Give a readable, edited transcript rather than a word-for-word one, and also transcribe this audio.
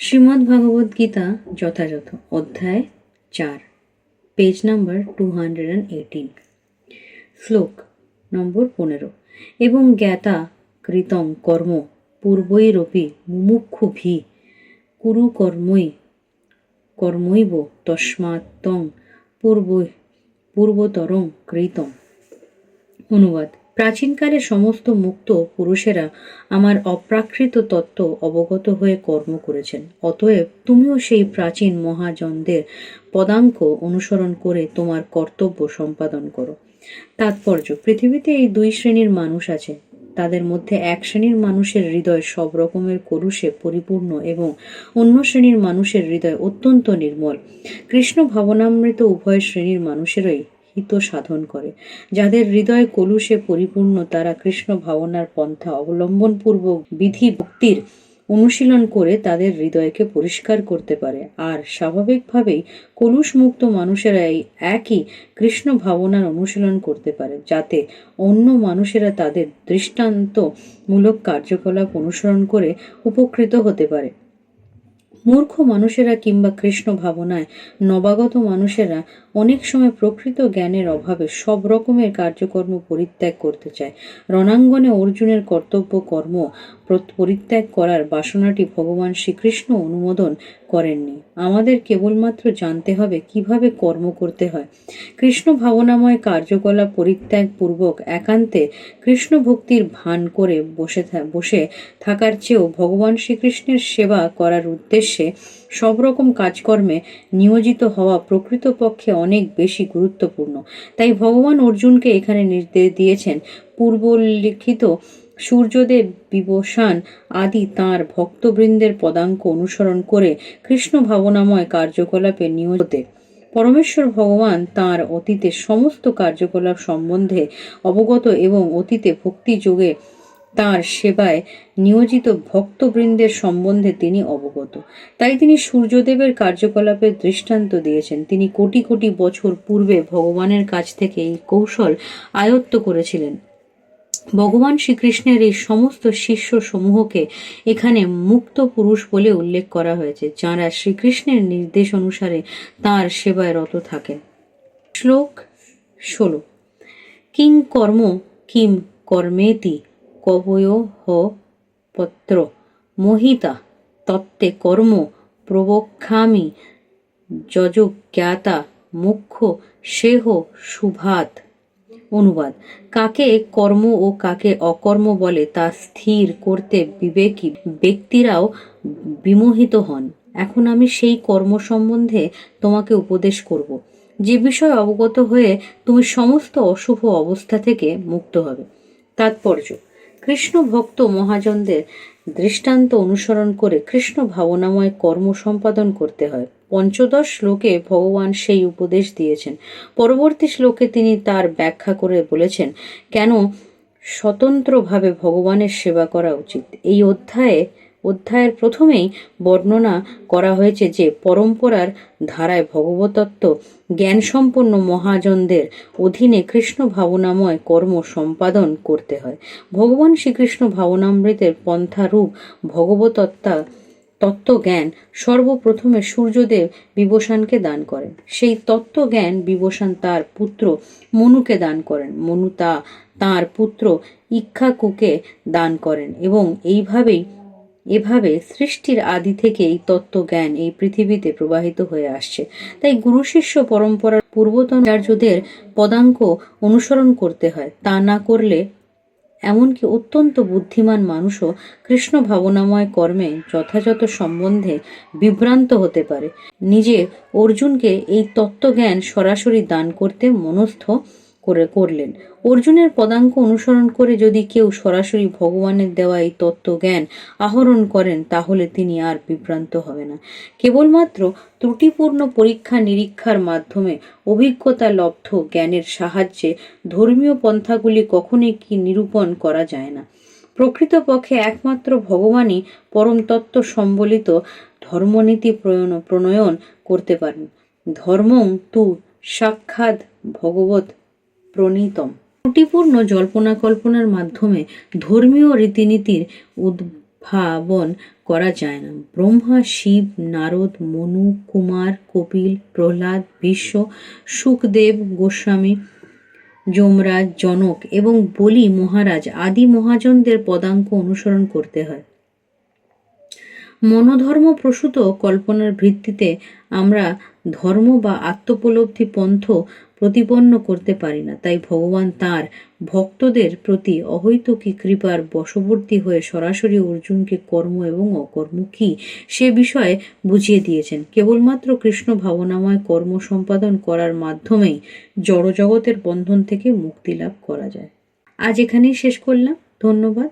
শ্রীমদ্ ভগবদ গীতা যথাযথ অধ্যায় 4 page number 218 শ্লোক নম্বর 15 এবং জ্ঞাতা কৃতং কর্ম পূর্বৈরপি মুমুক্ষুভি কুরু কর্মৈব তস্মাৎ তং পূর্বতরং কৃতম। অনুবাদ: প্রাচীনকালে সমস্ত মুক্ত পুরুষেরা আমার অপ্রাকৃত তত্ত্ব অবগত হয়ে কর্ম করেছেন, অতএব তুমিও সেই প্রাচীন মহাজনদের পদাঙ্ক অনুসরণ করে তোমার কর্তব্য সম্পাদন করো। তাৎপর্য: পৃথিবীতে এই দুই শ্রেণীর মানুষ আছে। তাদের মধ্যে এক শ্রেণীর মানুষের হৃদয় সব রকমের কলুষে পরিপূর্ণ এবং অন্য শ্রেণীর মানুষের হৃদয় অত্যন্ত নির্মল। কৃষ্ণ ভাবনামৃত উভয় শ্রেণীর মানুষেরই হিত সাধন করে। যাদের হৃদয় কলুষে পরিপূর্ণ তারা কৃষ্ণ ভাবনার পন্থা অবলম্বন পূর্বক বিধি ভক্তির অনুশীলন করে তাদের হৃদয়কে পরিষ্কার করতে পারে, আর স্বাভাবিকভাবেই কলুষমুক্ত মানুষেরা এই একই কৃষ্ণ ভাবনার অনুশীলন করতে পারে, যাতে অন্য মানুষেরা তাদের দৃষ্টান্তমূলক কার্যকলাপ অনুসরণ করে উপকৃত হতে পারে। মূর্খ মানুষেরা কিংবা কৃষ্ণ ভাবনায় নবাগত মানুষেরা অনেক সময় প্রকৃত জ্ঞানের অভাবে সব রকমের কার্যকর্ম পরিত্যাগ করতে চায়। রণাঙ্গনে অর্জুনের কর্তব্য কর্ম পরিত্যাগ করার বাসনাটি ভগবান শ্রীকৃষ্ণ অনুমোদন করেননি। আমাদের কেবলমাত্র জানতে হবে কিভাবে কর্ম করতে হয়। কৃষ্ণ ভাবনাময় কার্যকলাপ পরিত্যাগ পূর্বক একান্তে কৃষ্ণ ভক্তির ভান করে বসে থাকার চেয়েও ভগবান শ্রীকৃষ্ণের সেবা করার উদ্দেশ্যে সব রকম কাজকর্মে নিয়োজিত হওয়া প্রকৃতপক্ষে অনেক বেশি গুরুত্বপূর্ণ। তাই ভগবান অর্জুনকে এখানে নির্দেশ দিয়েছেন পূর্বলিখিত সূর্যদেব, বিভীষণ আদি তাঁর ভক্তবৃন্দের পদাঙ্ক অনুসরণ করে কৃষ্ণ ভাবনাময় কার্যকলাপে নিয়োজিত। পরমেশ্বর ভগবান তাঁর অতীতের সমস্ত কার্যকলাপ সম্বন্ধে অবগত এবং অতীতে ভক্তিযোগে তাঁর সেবায় নিয়োজিত ভক্তবৃন্দের সম্বন্ধে তিনি অবগত। তাই তিনি সূর্যদেবের কার্যকলাপের দৃষ্টান্ত দিয়েছেন। তিনি কোটি কোটি বছর পূর্বে ভগবানের কাছ থেকে এই কৌশল আয়ত্ত করেছিলেন। ভগবান শ্রীকৃষ্ণের এই সমস্ত শিষ্য সমূহকে এখানে মুক্ত পুরুষ বলে উল্লেখ করা হয়েছে, যাঁরা শ্রীকৃষ্ণের নির্দেশ অনুসারে তাঁর সেবায় রত থাকেন। শ্লোক 16 কিং কর্ম কিম কর্মেতি কবয় হ পত্র মোহিতা তত্ত্বে কর্ম প্রবক্ষ্যামি যজ্ঞাতা মুখ্য সেহ শুভাত। অনুবাদ: কাকে কর্ম ও কাকে অকর্ম বলে তা স্থির করতে বিবেকী ব্যক্তিরাও বিমোহিত হন। এখন আমি সেই কর্ম সম্বন্ধে তোমাকে উপদেশ করব, যে বিষয়ে অবগত হয়ে তুমি সমস্ত অশুভ অবস্থা থেকে মুক্ত হবে। তাৎপর্য: কৃষ্ণ ভক্ত মহাজনদের দৃষ্টান্ত অনুসরণ করে কৃষ্ণ ভাবনাময় কর্ম সম্পাদন করতে হয়। পঞ্চদশ শ্লোকে ভগবান সেই উপদেশ দিয়েছেন। পরবর্তী শ্লোকে তিনি তার ব্যাখ্যা করে বলেছেন কেন স্বতন্ত্রভাবে ভগবানের সেবা করা উচিত। এই অধ্যায়ের প্রথমেই বর্ণনা করা হয়েছে যে পরম্পরার ধারায় ভগবতত্ত্ব জ্ঞানসম্পন্ন মহাজনদের অধীনে কৃষ্ণ ভাবনাময় কর্ম সম্পাদন করতে হয়। ভগবান শ্রীকৃষ্ণ ভাবনামৃতের পন্থারূপ তত্ত্বজ্ঞান সর্বপ্রথমে সূর্যদেব বিভীষণকে দান করেন। সেই তত্ত্বজ্ঞান বিভীষণ তার পুত্র মনুকে দান করেন। মনু তাঁর পুত্র ইক্ষ্বাকুকে দান করেন এবং এভাবে সৃষ্টির আদি থেকে এই তত্ত্বজ্ঞান এই পৃথিবীতে প্রবাহিত হয়ে আসছে। তাই গুরু শিষ্য পরম্পরার পূর্বতন আচার্যদের পদাঙ্ক অনুসরণ করতে হয়। তা না করলে এমনকি অত্যন্ত বুদ্ধিমান মানুষও কৃষ্ণ ভাবনাময় কর্মে যথাযথ সম্বন্ধে বিভ্রান্ত হতে পারে। নিজে অর্জুনকে এই তত্ত্বজ্ঞান সরাসরি দান করতে মনস্থ করলেন। অর্জুনের পদাঙ্ক অনুসরণ করে যদি কেউ সরাসরি ভগবানের দেওয়া এই তত্ত্বজ্ঞান আহরণ করেন, তাহলে তিনি আর বিভ্রান্ত হবে না। কেবলমাত্র ত্রুটিপূর্ণ পরীক্ষা নিরীক্ষার মাধ্যমে অভিজ্ঞতা লব্ধ জ্ঞানের সাহায্যে ধর্মীয় পন্থাগুলি কখনোই নিরূপণ করা যায় না। প্রকৃতপক্ষে একমাত্র ভগবানই পরম তত্ত্ব সম্বলিত ধর্মনীতি প্রণয়ন করতে পারেন। ধর্মং তু সাক্ষাৎ ভগবৎ প্রণীতম। ত্রুটিপূর্ণ জল্পনা কল্পনার মাধ্যমে ধর্মীয় রীতিনীতির ভাবন করা যায় না। ব্রহ্মা, শিব, নারদ, মনু, কুমার, কপিল, প্রহ্লাদ, ভীষ্ম, সুখদেব গোস্বামী, যমরাজ, জনক এবং বলি মহারাজ আদি মহাজনদের পদাঙ্ক অনুসরণ করতে হয়। মনোধর্ম প্রসূত কল্পনার ভিত্তিতে আমরা ধর্ম বা আত্মোপলব্ধি পন্থ প্রতিপন্ন করতে পারি না। তাই ভগবান তাঁর ভক্তদের প্রতি অহৈতুকী কৃপার বশবর্তী হয়ে সরাসরি অর্জুনকে কর্ম এবং অকর্ম কি সে বিষয়ে বুঝিয়ে দিয়েছেন। কেবলমাত্র কৃষ্ণ ভাবনাময় কর্ম সম্পাদন করার মাধ্যমেই জড়জগতের বন্ধন থেকে মুক্তি লাভ করা যায়। আজ এখানেই শেষ করলাম। ধন্যবাদ।